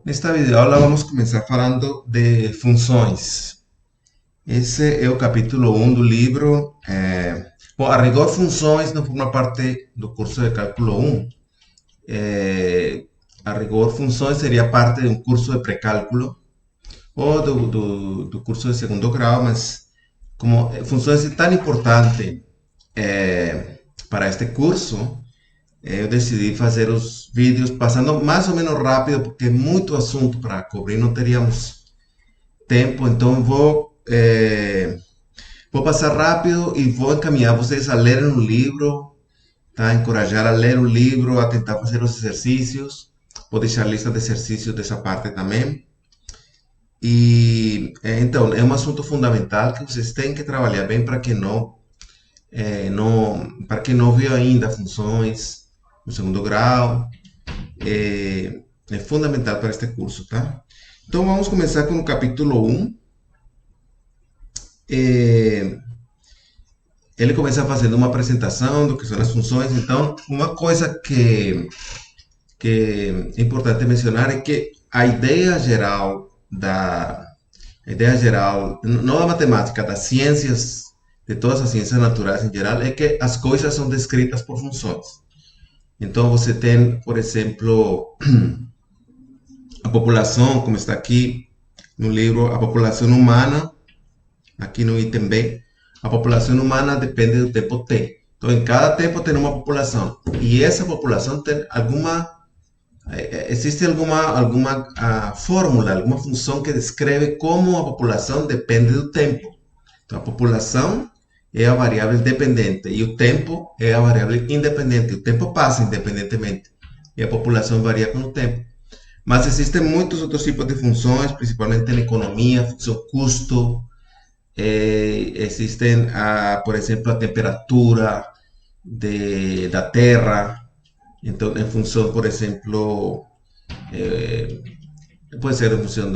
Nesta videoaula vamos começar falando de funções. Esse é o capítulo 1 do livro. Bom, a rigor, funções não forma parte do curso de cálculo 1. A rigor, funções seria parte de um curso de pré-cálculo ou do curso de segundo grau, mas como funções é tão importante para este curso, eu decidi fazer os vídeos passando mais ou menos rápido, porque é muito assunto para cobrir, não teríamos tempo, então vou passar rápido e vou encaminhar vocês a lerem o livro, tá? Encorajar a ler o livro, a tentar fazer os exercícios. Vou deixar lista de exercícios dessa parte também. Então, é um assunto fundamental que vocês têm que trabalhar bem para que para quem não viu ainda funções no segundo grau, é fundamental para este curso, tá? Então vamos começar com o capítulo 1. Ele começa fazendo uma apresentação do que são as funções. Então, uma coisa que é importante mencionar é que a ideia geral, não da matemática, das ciências, de todas as ciências naturais em geral, é que as coisas são descritas por funções. Então, você tem, por exemplo, a população, como está aqui no livro, a população humana, aqui no item B, a população humana depende do tempo T. Então, em cada tempo tem uma população. E essa população tem existe alguma fórmula, alguma função que descreve como a população depende do tempo. Então, a população é a variável dependente e o tempo é a variável independente. O tempo passa independentemente e a população varia com o tempo. Mas existem muitos outros tipos de funções, principalmente na economia, função custo. Existen, por exemplo, a temperatura da terra. Então, em função, por exemplo, pode ser em função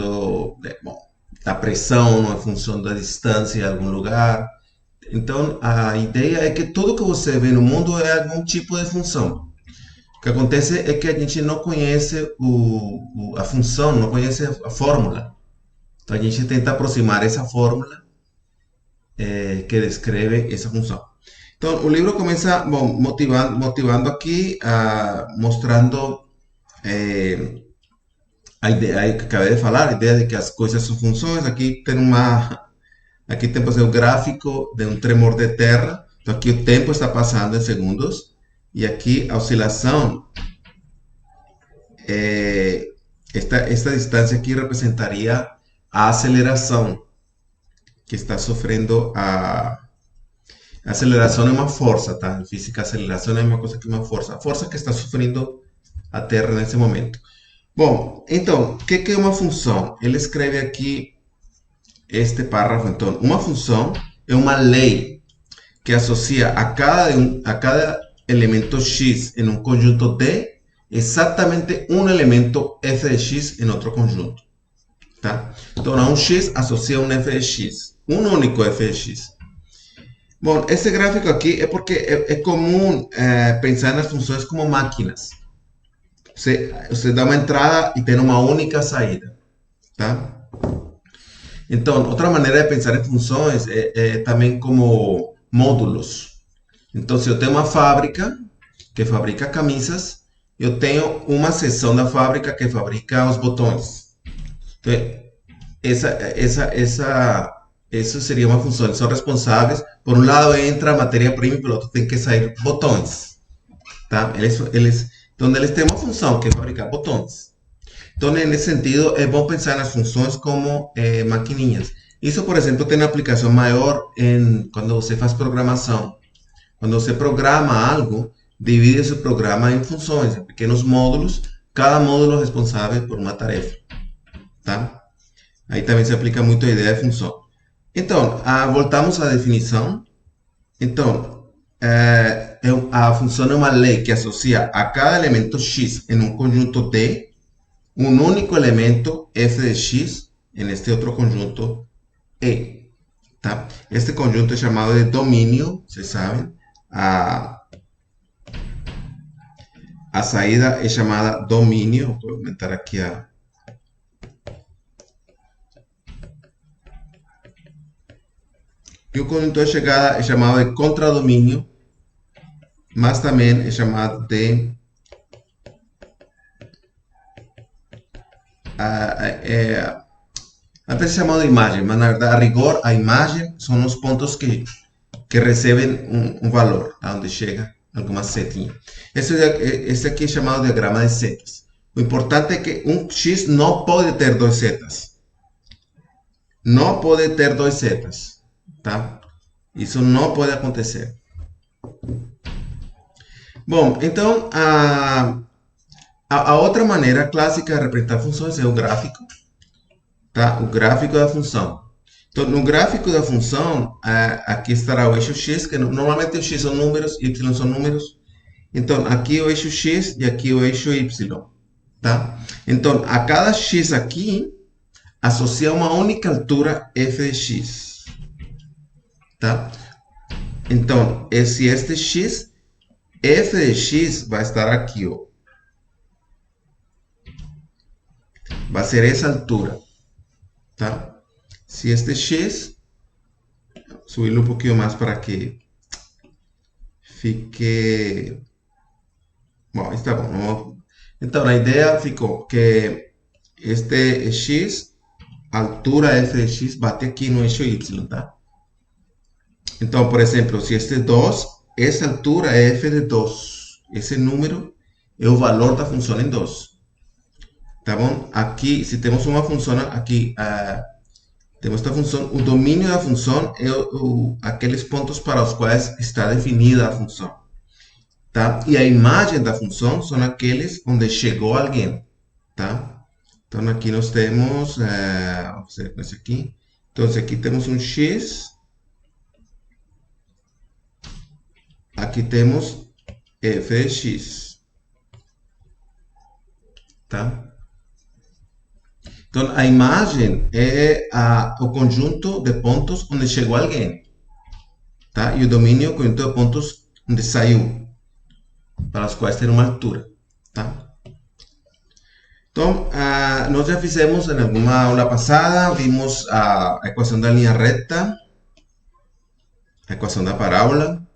da pressão, em função da distância a algum lugar. Então, a ideia é que tudo que você vê no mundo é algum tipo de função. O que acontece é que a gente não conhece a função, não conhece a fórmula. Então, a gente tenta aproximar essa fórmula que descreve essa função. Então, o livro começa motivando aqui, mostrando a ideia que acabei de falar, a ideia de que as coisas são funções. Aqui temos o gráfico de um tremor de terra. Então, aqui o tempo está passando em segundos. E aqui a oscilação, esta distância aqui representaria a aceleração que está sofrendo a aceleração é uma força, tá? Em física, a aceleração é uma coisa que uma força. A força que está sofrendo a Terra nesse momento. Bom, então, o que é uma função? Ele escreve aqui este parágrafo. Então, uma função é uma lei que associa a cada elemento x em um conjunto D exatamente um elemento f de x em outro conjunto. Tá? Então, a um x associa um f de x, um único f de x. Bom, esse gráfico aqui é porque é comum pensar nas funções como máquinas. Você dá uma entrada e tem uma única saída, tá? Então, outra maneira de pensar em funções é também como módulos. Então, se eu tenho uma fábrica que fabrica camisas, eu tenho uma seção da fábrica que fabrica os botões. Então, isso seria uma função. Eles são responsáveis. Por um lado entra a matéria-prima e pelo outro tem que sair botões. Tá? Então, eles têm uma função que é fabricar botões. Então, nesse sentido, é bom pensar nas funções como maquininhas. Isso, por exemplo, tem uma aplicação maior quando você faz programação. Quando você programa algo, divide esse programa em funções, em pequenos módulos, cada módulo é responsável por uma tarefa. Tá? Aí também se aplica muito a ideia de função. Então, voltamos à definição. Então, a função é uma lei que associa a cada elemento x em um conjunto D um único elemento f de x em este outro conjunto E. Tá? Este conjunto é chamado de domínio, vocês sabem. A saída é chamada domínio. Vou aumentar aqui E o conjunto de chegada é chamado de contradomínio, mas também é chamado de antes se chamado de imagem, mas na verdade, a rigor, a imagem são os pontos que recebem um valor, aonde chega alguma setinha. Esse aqui é chamado diagrama de setas. O importante é que um X não pode ter duas setas. Não pode ter duas setas, tá? Isso não pode acontecer. Bom, então, a outra maneira clássica de representar funções é o gráfico, tá? O gráfico da função. Então, no gráfico da função, aqui estará o eixo x, que normalmente o x são números, y são números. Então, aqui o eixo x e aqui o eixo y, tá? Então, a cada x aqui, associa uma única altura f de x, tá? Então, se este x, f de x vai estar aqui, ó. Vai ser essa altura, tá? Se este x, subirlo um pouquinho mais para que fique... Bom, está bom. Então, a ideia ficou que este x, a altura f de x, bate aqui no eixo y, tá? Então, por exemplo, se este 2, essa altura é f de 2. Esse número é o valor da função em 2. Tá bom? Aqui, se temos uma função, aqui temos esta função, o domínio da função é aqueles pontos para os quais está definida a função. Tá? E a imagem da função são aqueles onde chegou alguém. Tá? Então, aqui nós temos, vamos ver com esse aqui. Então, aqui temos um x. Aqui temos f de x. Tá? Então, a imagem é o conjunto de pontos onde chegou alguém. Tá? E o domínio é o conjunto de pontos onde saiu, para os quais tem uma altura. Tá? Então, nós já fizemos em alguma aula passada, vimos a equação da linha reta, a equação da parábola.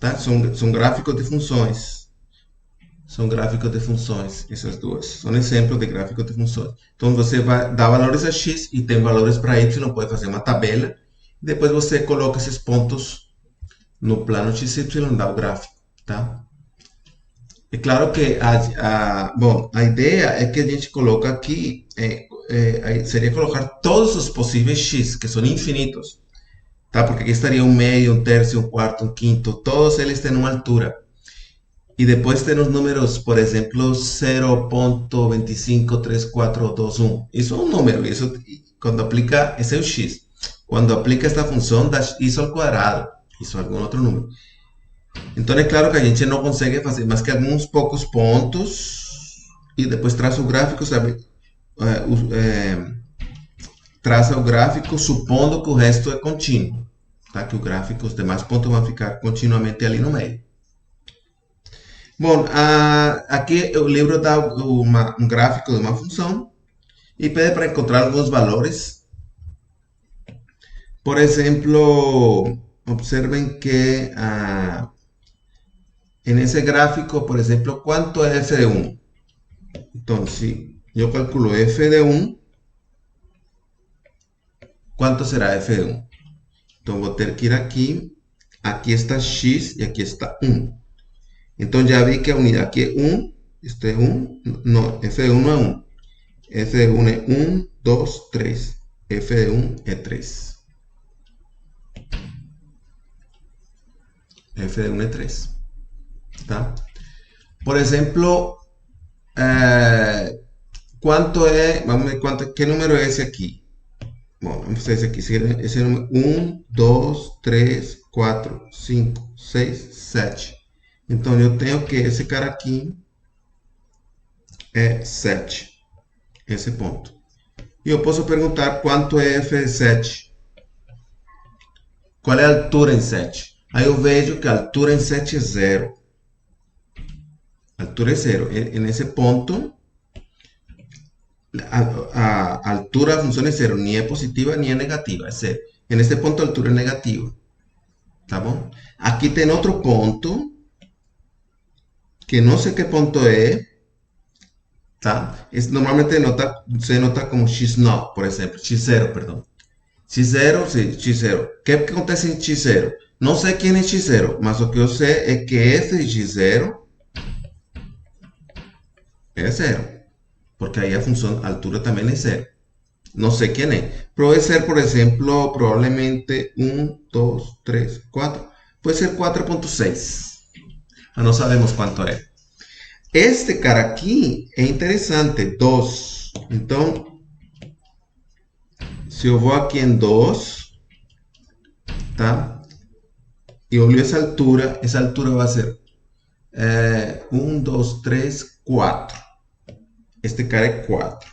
Tá? São gráficos de funções. São gráficos de funções, essas duas. São exemplos de gráficos de funções. Então, você vai dar valores a x e tem valores para y, pode fazer uma tabela. Depois você coloca esses pontos no plano xy e dá o gráfico, tá? É claro que a ideia é que a gente coloca aqui, seria colocar todos os possíveis x, que são infinitos, tá? Porque aqui estaria um meio, um terço, um quarto, um quinto, todos eles têm uma altura. E depois tem os números, por exemplo, 0.253421. Isso é um número. Isso, quando aplica, esse é o x. Quando aplica esta função, dá isso ao quadrado. Isso é algum outro número. Então, é claro que a gente não consegue fazer mais que alguns poucos pontos. E depois traça o gráfico, sabe? Traça o gráfico supondo que o resto é contínuo. Tá? Que o gráfico, os demais pontos vão ficar continuamente ali no meio. Bom, aqui o livro dá um gráfico de uma função e pede para encontrar alguns valores. Por exemplo, observen que nesse gráfico, por exemplo, quanto é f de 1? Então, se eu calculo f de 1, quanto será f de 1? Então, vou ter que ir aqui está x e aqui está 1. Então, já vi que a unidade aqui é 1, este é 1, não, f de 1 não é 1. F de 1 é 1, 2, 3. F de 1 é 3. F de 1 é 3. Tá? Por exemplo, quanto é, vamos ver que número é esse aqui. Bom, vamos fazer esse aqui. Esse é o número 1, 2, 3, 4, 5, 6, 7. Então, eu tenho que esse cara aqui é 7. Esse ponto. E eu posso perguntar quanto é f de 7. Qual é a altura em 7? Aí eu vejo que a altura em 7 é 0. A altura é 0. E nesse ponto, a altura da função é 0. Nem é positiva, nem é negativa. É 0. nesse ponto a altura é negativa, tá bom? Aqui tem outro ponto, que não sei que ponto é, tá? Normalmente se nota como x0, por exemplo, x0, perdão. X0, sim, x0. O que acontece em x0? Não sei quem é x0, mas o que eu sei é que f de x0 é zero, porque aí a função a altura também é zero. Não sei quem é. Puede ser, por ejemplo, probablemente 1, 2, 3, 4. Puede ser 4.6. Mas não sabemos quanto é. Este cara aqui é interessante, 2. Então, se eu vou aqui em 2, tá? E olho essa altura vai ser 1, 2, 3, 4. Este cara é 4.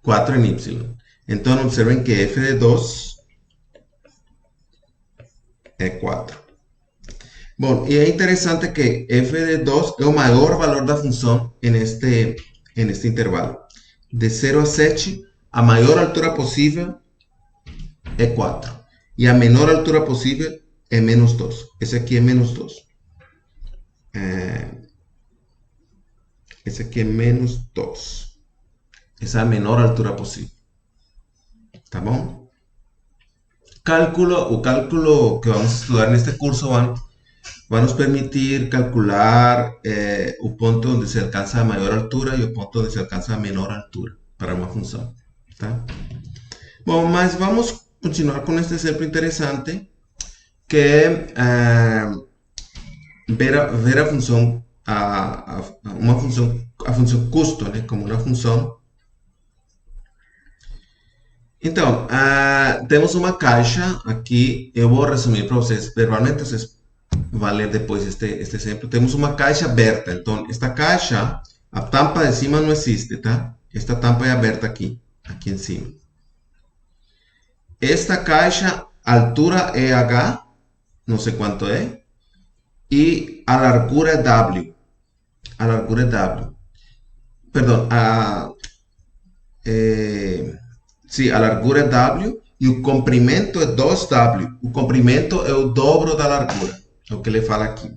4 en y. Então, observen que f de 2 é 4. Bom, e é interessante que f de 2 é o maior valor da função neste intervalo. De 0 a 7, a maior altura possível é 4. E a menor altura possível é menos 2. Esse aqui é menos 2. Esse aqui é menos 2. Essa é a menor altura possível. Tá bom? O cálculo que vamos a estudar neste curso va nos permitir calcular o ponto onde se alcança a maior altura e o ponto onde se alcança a menor altura para uma função, tá? Bom, mas vamos continuar com este exemplo interessante, que é ver a função, a função custo, né, como uma função. Então, temos uma caixa aqui, eu vou resumir para vocês verbalmente, vocês vão ler depois este exemplo. Temos uma caixa aberta, então esta caixa, a tampa de cima não existe, tá? Esta tampa é aberta aqui em cima. Esta caixa, a altura é H, não sei quanto é, e a largura é W. A largura é W. Perdão, sim, a largura é W e o comprimento é 2W. O comprimento é o dobro da largura. É o que ele fala aqui.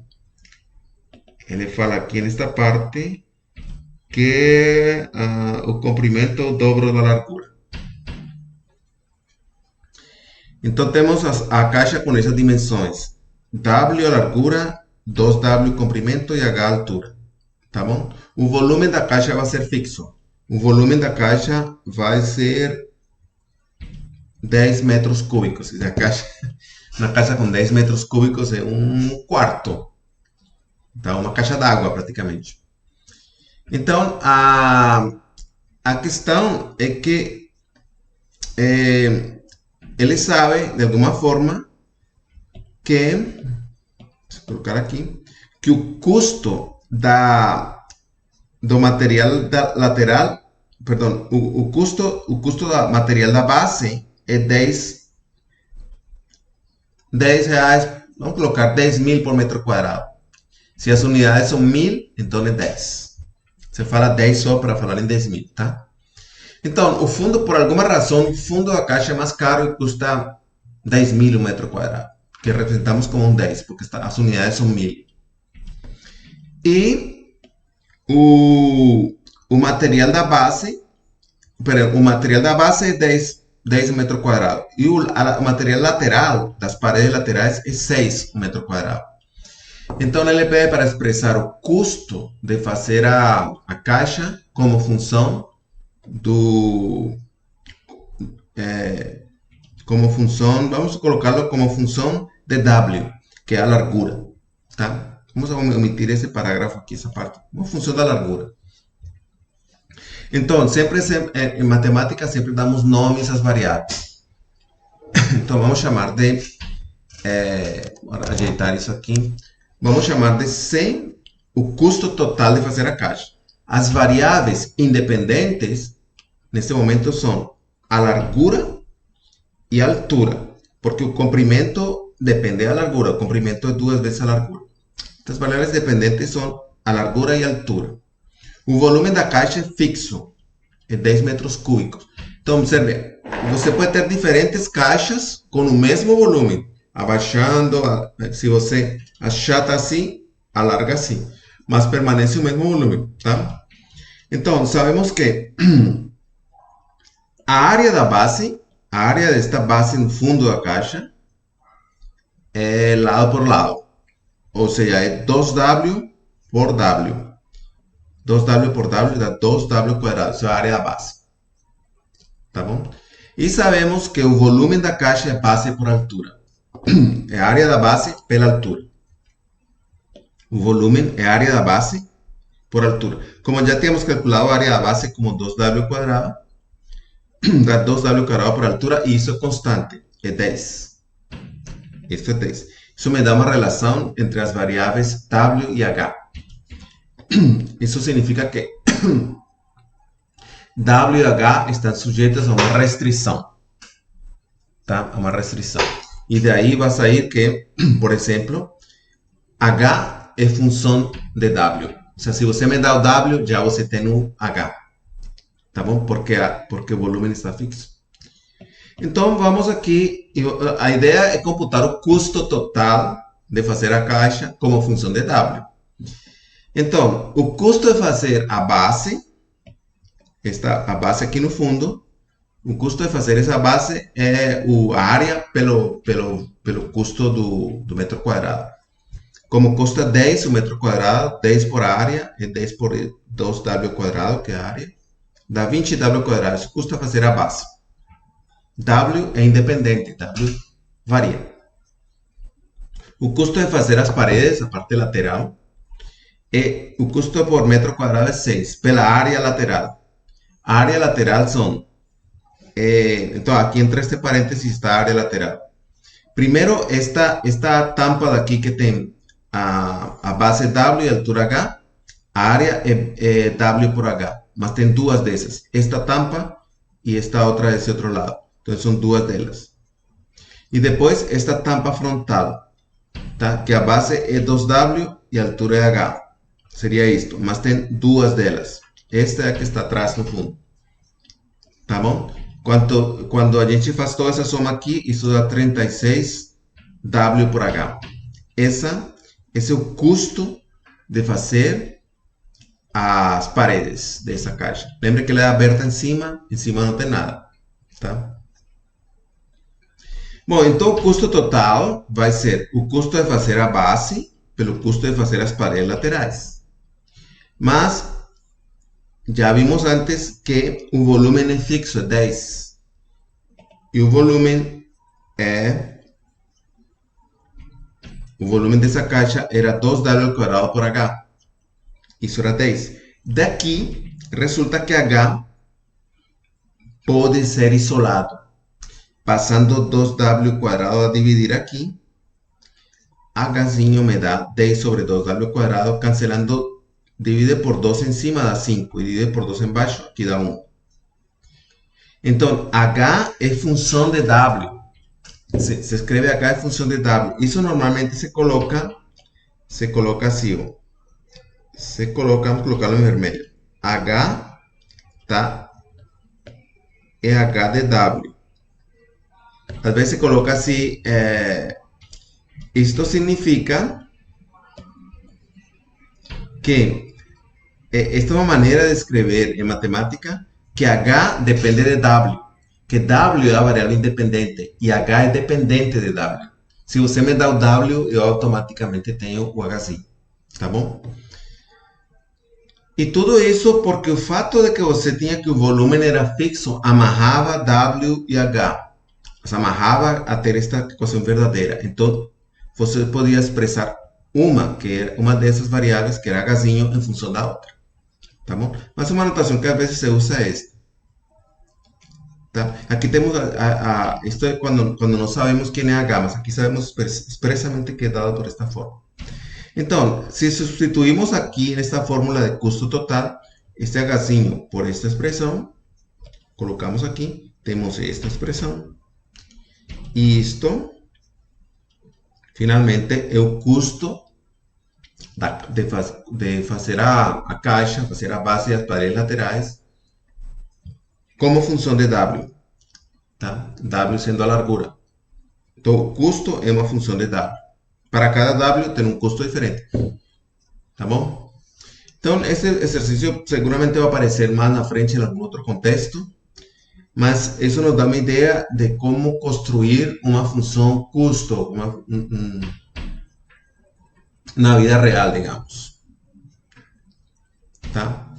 Ele fala aqui nesta parte que o comprimento é o dobro da largura. Então temos a caixa com essas dimensões. W a largura, 2W comprimento e H altura. Tá bom? O volume da caixa vai ser fixo. O volume da caixa vai ser 10 metros cúbicos. Uma caixa com 10 metros cúbicos é um quarto. Então, uma caixa d'água, praticamente. Então, a questão é que ele sabe, de alguma forma, que, vou colocar aqui, que o custo do material lateral, perdão, o custo do material da base é 10 reais, vamos colocar 10.000 por metro quadrado. Se as unidades são 1.000, então é 10. Você fala 10 só para falar em 10.000, tá? Então, o fundo, por alguma razão, o fundo da caixa é mais caro e custa 10.000 um metro quadrado, que representamos como um 10, porque as unidades são 1.000. E o material da base, o material da base é 10 metros quadrados. E o material lateral, das paredes laterais, é 6 metros quadrados. Então, ele pede para expressar o custo de fazer a caixa como função vamos colocá-lo como função de W, que é a largura, tá? Vamos omitir esse parágrafo aqui, essa parte, uma função da largura. Então, em matemática, sempre damos nomes às variáveis. Então, vamos chamar de, vou ajeitar isso aqui, vamos chamar de C, o custo total de fazer a caixa. As variáveis independentes, nesse momento, são a largura e a altura, porque o comprimento depende da largura, o comprimento é 2 vezes a largura. As variáveis dependentes são a largura e a altura. O volume da caixa é fixo, é 10 metros cúbicos. Então, observe, você pode ter diferentes caixas com o mesmo volume, abaixando, se você achata assim, alarga assim, mas permanece o mesmo volume, tá? Então, sabemos que a área da base, a área desta base no fundo da caixa, é lado por lado, ou seja, é 2W por W. 2W por W dá 2W quadrado, isso é a área da base, tá bom? E sabemos que o volume da caixa é base por altura. É a área da base pela altura. O volume é a área da base por altura. Como já temos calculado a área da base como 2W quadrado, dá 2W quadrado por altura e isso é constante, é 10. Isso é 10. Isso me dá uma relação entre as variáveis W e H. Isso significa que W e H estão sujeitas a uma restrição. Tá? A uma restrição. E daí vai sair que, por exemplo, H é função de W. Ou seja, se você me dá o W, já você tem o H. Tá bom? Porque o volume está fixo. Então, vamos aqui. A ideia é computar o custo total de fazer a caixa como função de W. Então, o custo de fazer a base, a base aqui no fundo, o custo de fazer essa base é a área pelo custo do metro quadrado. Como custa 10 o metro quadrado, 10 por área, é 10 por 2W quadrado, que é a área, dá 20W quadrado. Isso custa fazer a base. W é independente, W varia. O custo de fazer as paredes, a parte lateral, o custo por metro quadrado é 6, pela área lateral. A área lateral são... então, aqui entre este parênteses está a área lateral. Primeiro, esta tampa daqui que tem a base W e a altura H, a área é W por H, mas tem duas dessas. Esta tampa e esta outra desse outro lado. Então, são duas delas. E depois, esta tampa frontal, tá? Que a base é 2W e a altura é H. Seria isto, mas tem duas delas. Esta é a que está atrás no fundo. Tá bom? Quando a gente faz toda essa soma aqui, isso dá 36W por H. Esse é o custo de fazer as paredes dessa caixa. Lembra que ela é aberta em cima não tem nada. Tá? Bom, então o custo total vai ser o custo de fazer a base pelo custo de fazer as paredes laterais. Mas já vimos antes que o volume é fixo, é 10. E o volume dessa caixa era 2W ao quadrado por H. Isso era 10. Daqui, resulta que H pode ser isolado. Passando 2W quadrado a dividir aqui, Hzinho me dá 10 sobre 2W quadrado, cancelando, divide por 2 em cima dá 5, e divide por 2 embaixo, aqui dá 1. Então, H é função de W. Se escreve H em função de W. Isso normalmente se coloca assim, ó. Vamos colocarlo em vermelho. H, tá? É H de W. Às vezes se coloca assim, isto significa que esta é uma maneira de escrever em matemática que H depende de W, que W é a variável independente e H é dependente de W. Se você me dá o W, eu automaticamente tenho o Hzinho, tá bom? E tudo isso porque o fato de que você tinha que o volume era fixo amarrava W e H. Se amarrava a ter esta equação verdadeira. Então, você podia expressar uma dessas variáveis, que era Hzinho, em função da outra. Tá bom? Mas uma notação que às vezes se usa é esta. Tá? Aqui temos isto é quando não sabemos quem é H, mas aqui sabemos expressamente que é dado por esta forma. Então, se substituímos aqui nesta fórmula de custo total, este Hzinho por esta expressão, colocamos aqui, temos esta expressão. E isto, finalmente, é o custo de fazer a caixa, fazer a base e as paredes laterais como função de W. tá? W sendo a largura. Então, o custo é uma função de W. Para cada W tem um custo diferente, tá bom? Então, esse exercício seguramente vai aparecer mais na frente em algum outro contexto, mas isso nos dá uma ideia de como construir uma função custo na vida real, digamos. Tá?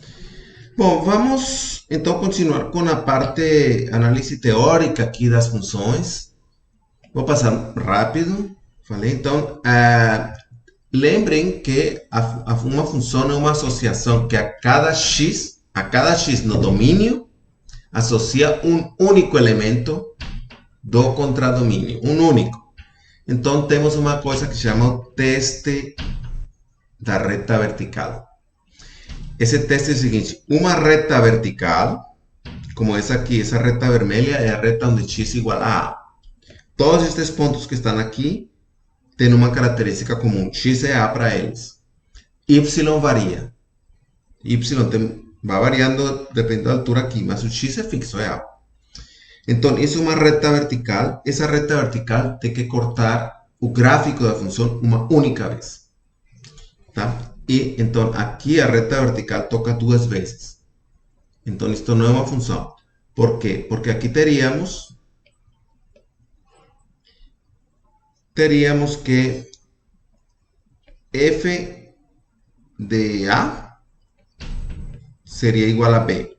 Bom, vamos então continuar com a parte análise teórica aqui das funções. Vou passar rápido. Falei, então, lembrem que uma função é uma associação que a cada x no domínio, associa um único elemento do contradomínio, um único. Então, temos uma coisa que se chama o teste da reta vertical. Esse teste é o seguinte: uma reta vertical, como essa aqui, essa reta vermelha é a reta onde x igual a A. Todos estes pontos que estão aqui têm uma característica comum: x é A para eles. Y varia. Y vai variando dependendo da altura aqui, mas o x é fixo, é A. Então, isso é uma reta vertical. Essa reta vertical tem que cortar o gráfico da função uma única vez. Tá? E então aqui a reta vertical toca duas vezes. Então isto não é uma função. Por quê? Porque aqui teríamos que f de A seria igual a B.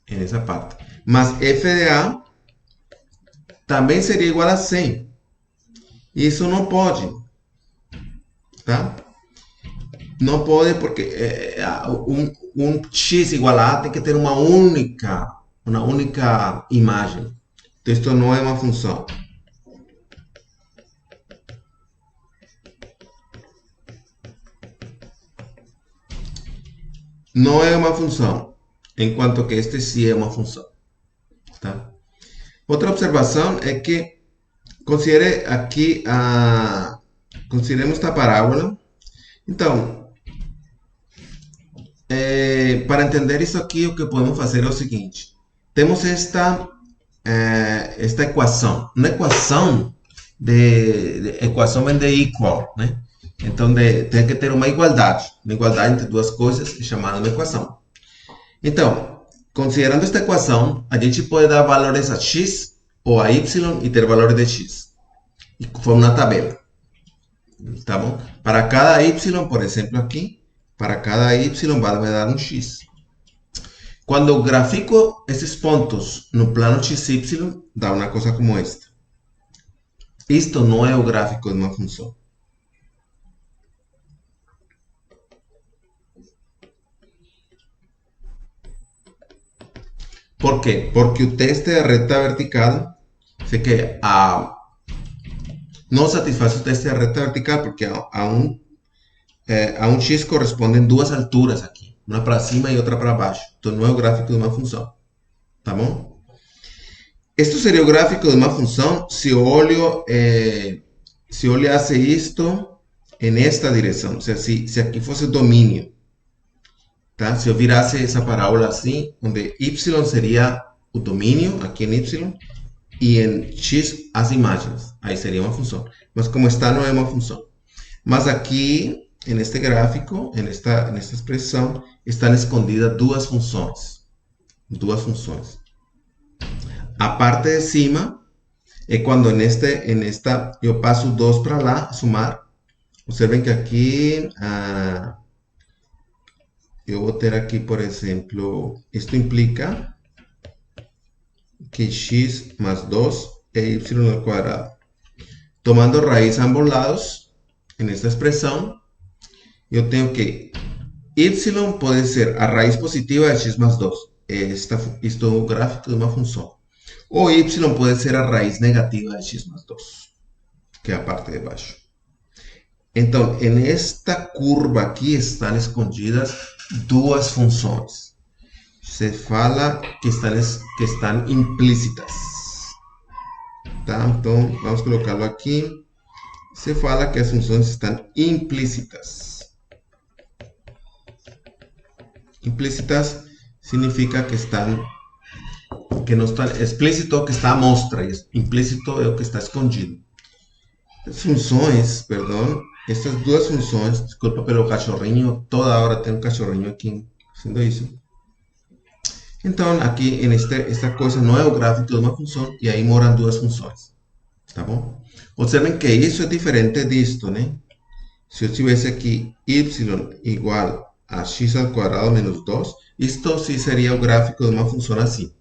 En essa parte. Mas f de A também seria igual a 100. E isso não pode. Tá? Não pode porque um x igual a A tem que ter uma única imagem. Então, isto não é uma função. Não é uma função, enquanto que este sim é uma função. Tá? Outra observação é que considere aqui consideremos esta parábola. Então, para entender isso aqui, o que podemos fazer é o seguinte: temos esta equação. Uma equação equação vem de equal, né? Então, tem que ter uma igualdade entre duas coisas, chamada uma equação. Então, considerando esta equação, a gente pode dar valores a x ou a y e ter valores de x. E formar uma tabela. Tá bom? Para cada y, por exemplo, aqui, para cada y vai me dar um x. Quando eu grafico esses pontos no plano xy, dá uma coisa como esta. Isto não é o gráfico de uma função. Por quê? Porque o teste da reta vertical se que não satisfaz o teste da reta vertical porque a um x correspondem duas alturas aqui, uma para cima e outra para baixo. Então não é o gráfico de uma função, tá bom? Este seria o gráfico de uma função se eu olhasse isto nesta direção, ou seja, se aqui fosse o domínio, tá? Se eu virasse essa parábola assim, onde y seria o domínio aqui em y e em x as imagens, aí seria uma função. Mas como está, não é uma função. Mas aqui neste gráfico, nesta expressão, estão escondidas duas funções. A parte de cima é quando nesta eu passo 2 para lá, sumar. Observem que aqui eu vou ter aqui, por exemplo, isto implica que x más 2 é y al cuadrado. Tomando raiz a ambos lados, en esta expresión, yo tengo que y puede ser a raíz positiva de x más 2. Esto es un gráfico de una función. O y puede ser a raíz negativa de x más 2, que es a parte de baixo. Entonces, en esta curva aquí están escondidas dos funciones. Se fala que están implícitas. Tá? Então, vamos colocá-lo aqui. Se fala que as funções estão implícitas. Implícitas significa que que não está explícito é o que está à mostra, e implícito é o que está escondido. As funções, perdão, essas duas funções, desculpa pelo cachorrinho, toda hora tem um cachorrinho aqui fazendo isso. Então, aqui esta coisa não é o gráfico de uma função, e aí moram duas funções, tá bom? Observem que isso é diferente disto, né? Se eu tivesse aqui y igual a x ao quadrado menos 2, isto sim seria o gráfico de uma função assim,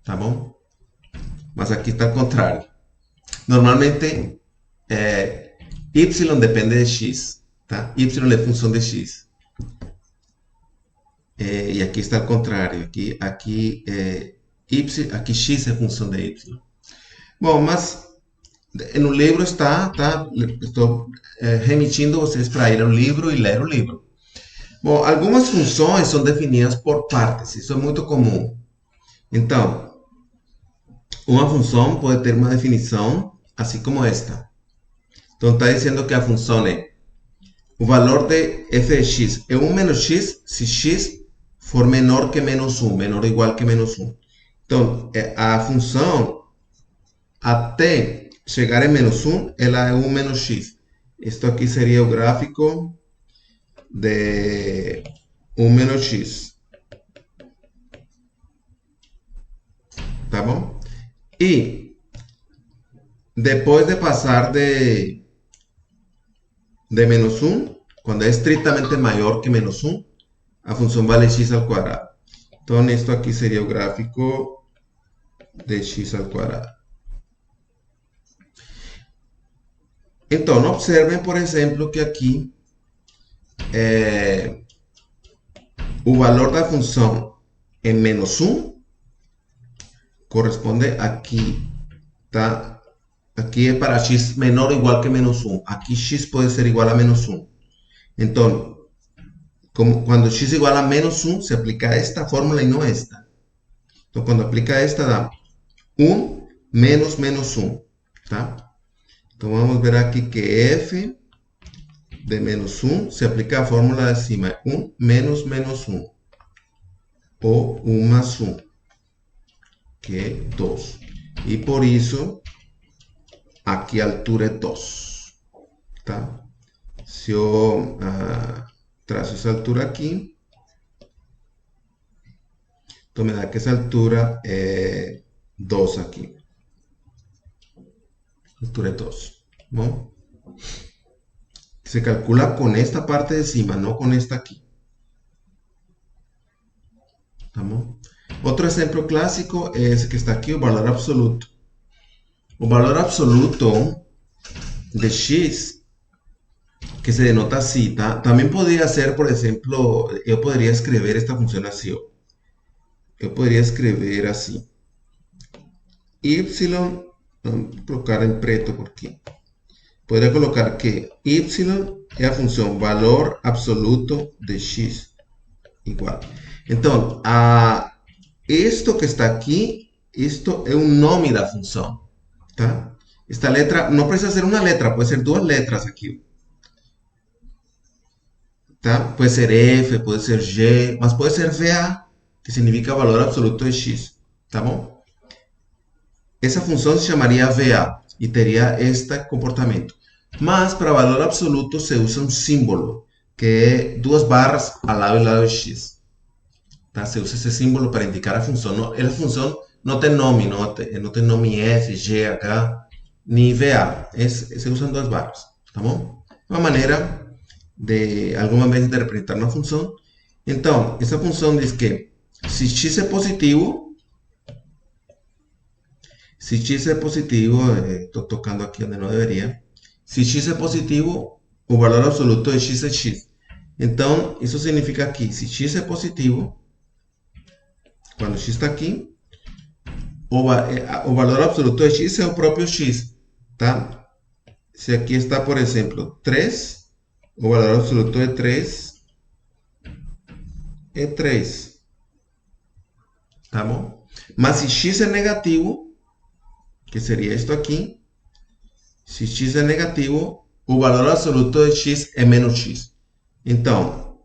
tá bom? Mas aqui está ao contrário. Normalmente, y depende de x, tá? Y é função de x. E aqui está ao contrário. Aqui x é função de y. Bom, mas no livro estou remitindo vocês para ir ao livro e ler o livro. Bom, algumas funções são definidas por partes. Isso é muito comum. Então, uma função pode ter uma definição assim como esta. Então, está dizendo que a função é o valor de f de x é 1 menos x se x for menor que menos 1, menor ou igual que menos 1. Então, a função até chegar em menos 1, ela é 1 menos x. Isto aqui seria o gráfico de 1 menos x. Tá bom? E depois de passar de menos 1, quando é estritamente maior que menos 1, a função vale x ao quadrado. Então, isto aqui seria o gráfico de x ao quadrado. Então, observem, por exemplo, que aqui o valor da função em menos 1 corresponde aqui, tá? Aqui é para x menor ou igual que menos 1. Aqui x pode ser igual a menos 1. Então, quando x é igual a menos 1, se aplica esta fórmula e não esta. Então, quando aplica esta, dá 1 menos menos 1. Tá? Então, vamos ver aqui que f de menos 1 se aplica a fórmula de cima. 1 menos menos 1. Ou 1 mais 1, que é 2. E por isso, aqui a altura é 2. Tá? Se eu traço essa altura aqui, então me dá que essa altura é 2 aqui. A altura é 2. Bom? Se calcula com esta parte de cima, não com esta aqui. Tá bom? Outro exemplo clássico é esse que está aqui, o valor absoluto. O valor absoluto de x, que se denota así, ¿tá? También podría ser, por ejemplo, yo podría escribir esta función así. Yo podría escribir así. Y, vamos a colocar en preto porque podría colocar que y es la función valor absoluto de x igual. Entonces, esto que está aquí, esto es un nome da función. Tá? Esta letra não precisa ser uma letra, pode ser duas letras aqui. Tá? Pode ser F, pode ser G, mas pode ser VA, que significa valor absoluto de x. Tá bom? Essa função se chamaria VA e teria este comportamento. Mas para valor absoluto se usa um símbolo, que é duas barras ao lado e lado de x. Tá? Se usa esse símbolo para indicar a função. Não, a função não tem nome, não tem nome F, G, H, nem VA. Se usam duas barras, tá bom? Uma maneira de, alguma vez, de representar uma função. Então, essa função diz que se x é positivo, estou tocando aqui onde não deveria, se x é positivo, o valor absoluto de x é x. Então, isso significa que se x é positivo, quando x está aqui, o valor absoluto de x é o próprio x, tá? Se aqui está, por exemplo, 3, o valor absoluto de 3 é 3, tá bom? Mas se x é negativo, que seria isto aqui, se x é negativo, o valor absoluto de x é menos x. Então,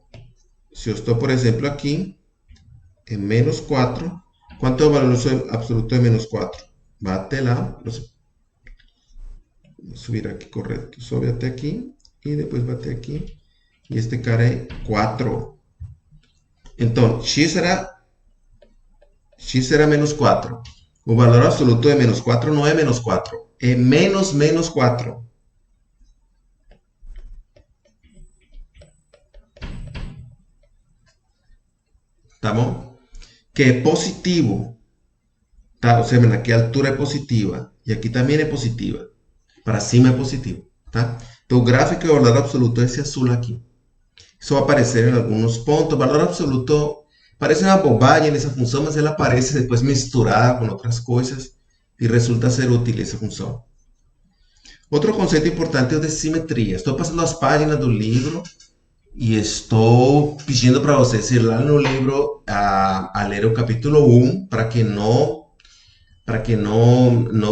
se eu estou, por exemplo, aqui, em menos 4, Quanto é o valor absoluto de menos 4? Va até lá, vou subir aqui, correto. Sobe até aqui e depois vai até aqui. E este cara é 4. Então, x será menos 4. O valor absoluto de menos 4 não é menos 4, é menos 4. Tá bom? Que é positivo. Tá? Ou seja, aqui a altura é positiva. E aqui também é positiva. Para cima é positivo. Tá? Então, o gráfico de valor absoluto é esse azul aqui. Isso vai aparecer em alguns pontos. O valor absoluto parece uma bobagem nessa função, mas ela aparece depois misturada com outras coisas e resulta ser útil essa função. Outro conceito importante é o de simetria. Estou passando as páginas do livro e estou pedindo para vocês ir lá no livro a ler o capítulo 1 para que não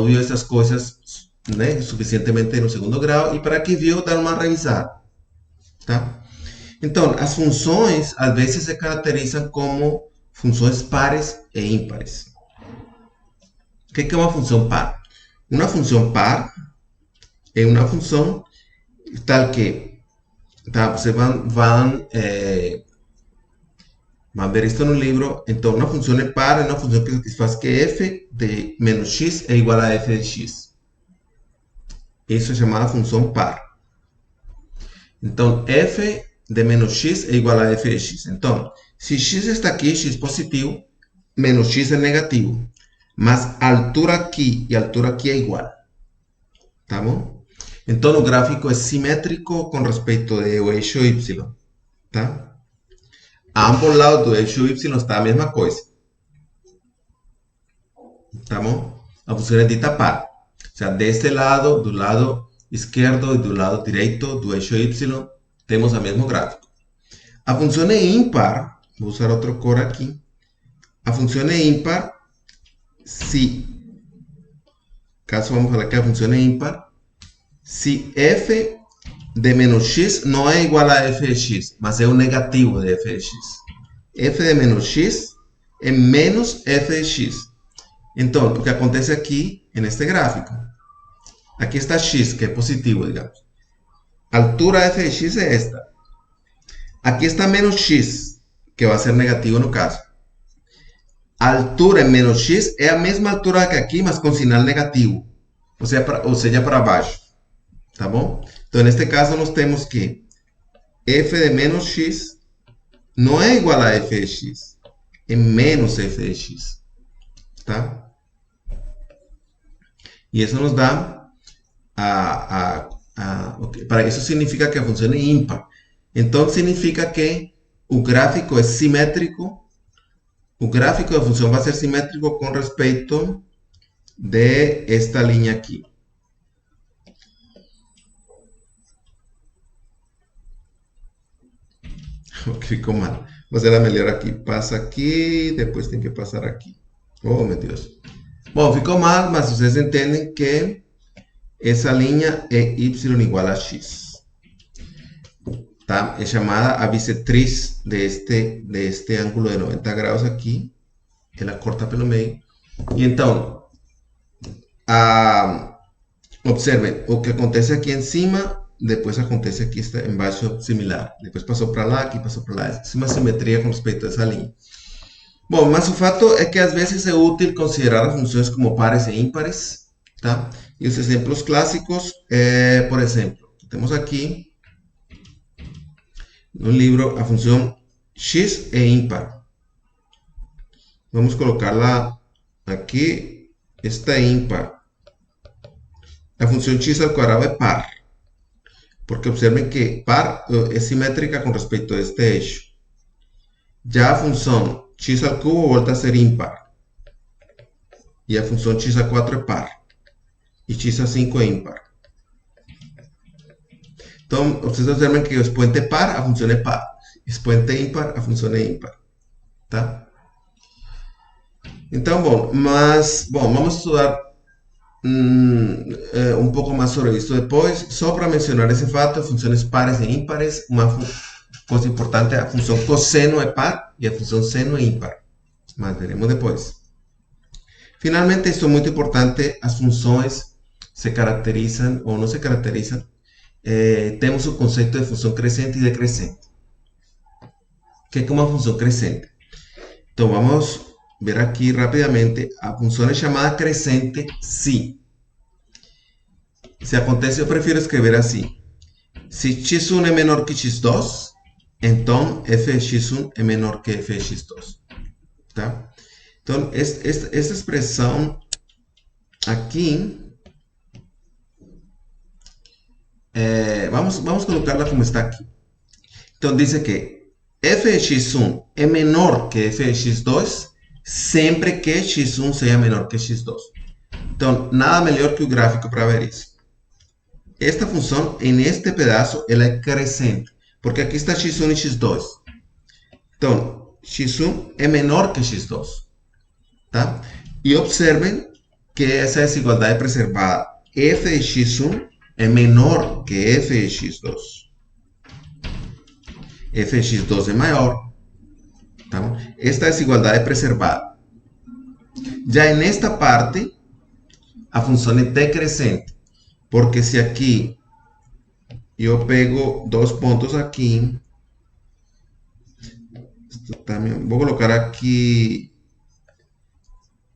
viu essas coisas, né, suficientemente no segundo grau e para que viu dar uma revisada. Tá? Então, as funções às vezes se caracterizam como funções pares e ímpares. O que é uma função par? Uma função par é uma função tal que, tá, vocês vão ver isto no livro. Então, uma função é par, é uma função que satisfaz que f de menos x é igual a f de x. Isso é chamada função par. Então, f de menos x é igual a f de x. Então, se x está aqui, x positivo, menos x é negativo. Mas a altura aqui e a altura aqui é igual. Tá bom? Então, o gráfico é simétrico com respeito ao eixo y. Tá? A ambos lados do eixo y está a mesma coisa. Tá bom? A função é dita par. O sea, deste lado, do lado esquerdo e do lado direito do eixo y, temos o mesmo gráfico. A função é ímpar. Vou usar outro cor aqui. A função é ímpar se, caso vamos falar que a função é ímpar, se f de menos x não é igual a f de x, mas é o negativo de f de x. F de menos x é menos f de x. Então, o que acontece aqui, neste gráfico, aqui está x, que é positivo, digamos. A altura f de x é esta. Aqui está menos x, que vai ser negativo no caso. A altura em menos x é a mesma altura que aqui, mas com sinal negativo. Ou seja, para baixo. Tá bom? Então, neste caso, nós temos que f de menos x não é igual a f de x. É menos f de x. Tá? E isso nos dá para isso significa que a função é ímpar. Então, significa que o gráfico é simétrico. O gráfico da função vai ser simétrico com respeito de esta linha aqui. Ok, ficou mal. Vou fazer melhor aqui. Passa aqui, depois tem que passar aqui. Oh, meu Deus. Bom, ficou mal, mas vocês entendem que essa linha é y igual a x. Tá? É chamada a bissetriz deste ângulo de 90 graus aqui. Ela corta pelo meio. E então, observem, o que acontece aqui em cima, depois acontece aqui embaixo similar. Depois passou para lá, aqui passou para lá. É uma simetria com respeito a essa linha. Bom, mas o fato é que às vezes é útil considerar as funções como pares e ímpares. Tá? E os exemplos clássicos, por exemplo, temos aqui no livro a função x é ímpar. Vamos colocá-la aqui. Esta é ímpar. A função x ao quadrado é par. Porque observen que par é simétrica com respeito a este eixo. Já a função x ao cubo volta a ser ímpar. E a função x a 4 é par. E x a 5 é ímpar. Então, vocês observam que o expoente é par, a função é par. Expoente é ímpar, a função é ímpar. Tá? Então, vamos estudar um pouco mais sobre isso depois. Só para mencionar esse fato, funções pares e ímpares, uma coisa importante, a função cosseno é par e a função seno é ímpar. Mas veremos depois. Finalmente, esto é muito importante, as funções se caracterizam ou não se caracterizam. Temos o conceito de função crescente e decrescente. O que é uma função crescente? Então, vamos ver aqui rapidamente. A função é chamada crescente se acontece, eu prefiro escrever assim. Se x1 é menor que x2, então f de x1 é menor que f de x2. Tá? Então, esta expressão aqui, vamos colocá-la como está aqui. Então, diz que f de x1 é menor que f de x2 sempre que x1 seja menor que x2. Então, nada melhor que o gráfico para ver isso. Esta função, en este pedaço, ela é crescente, porque aqui está x1 e x2. Então, x1 é menor que x2. Tá? E observem que essa desigualdade é preservada. F de x1 é menor que f de x2. F de x2 é maior. Tá? Esta desigualdade é preservada. Já nesta parte, a função é decrescente. Porque se aqui eu pego dos pontos aqui, vou colocar aqui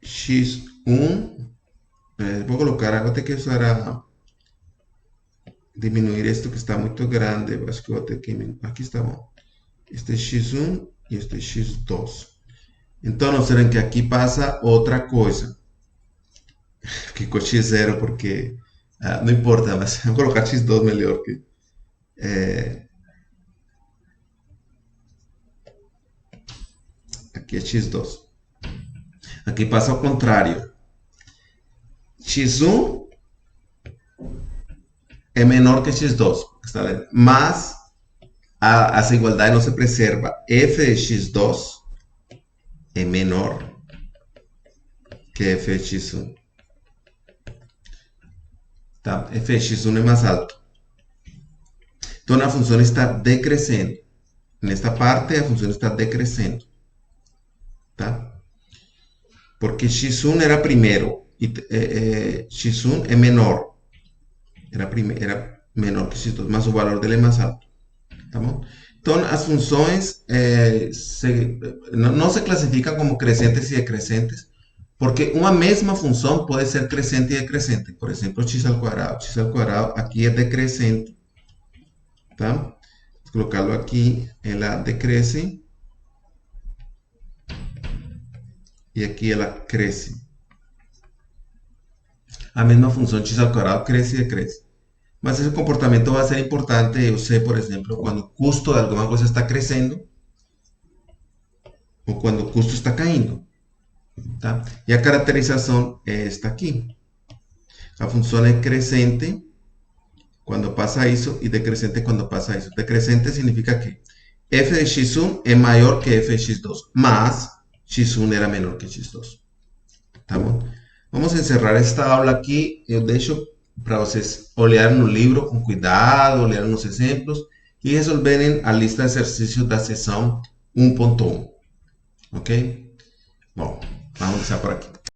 x1, vou ter que usar diminuir esto que está muito grande, acho que vou ter que, aqui está bom, este é x1 e este é x2. Então, observen que aqui passa outra coisa, ficou x0 porque... não importa, mas vou colocar x2 melhor que... aqui é x2. Aqui passa ao contrário. x1 é menor que x2, mas a desigualdade não se preserva. F de x2 é menor que f de x1. Tá? F de x1 é mais alto. Então a função está decrescendo. Nesta parte a função está decrescendo. Tá? Porque x1 era primeiro e x1 é menor. Era menor que x2, mas o valor dele é mais alto. Tá bom? Então as funções não se classificam como crescentes e decrescentes, porque uma mesma função pode ser crescente e decrescente. Por exemplo, x ao quadrado. X ao quadrado aqui é decrescente. Tá? Vou colocá-lo aqui, ela decresce. E aqui ela cresce. A mesma função x ao quadrado cresce e decresce. Mas esse comportamento vai ser importante, eu sei, por exemplo, quando o custo de alguma coisa está crescendo ou quando o custo está caindo. Tá? E a caracterização é esta aqui. A função é crescente quando passa isso e decrescente quando passa isso. Decrescente significa que f de x1 é maior que f de x2, mas x1 era menor que x2. Tá bom? Vamos encerrar esta aula aqui. Eu deixo para vocês olharem no livro com cuidado, olharem nos exemplos e resolverem a lista de exercícios da sessão 1.1. Ok? Bom, vamos começar por aqui.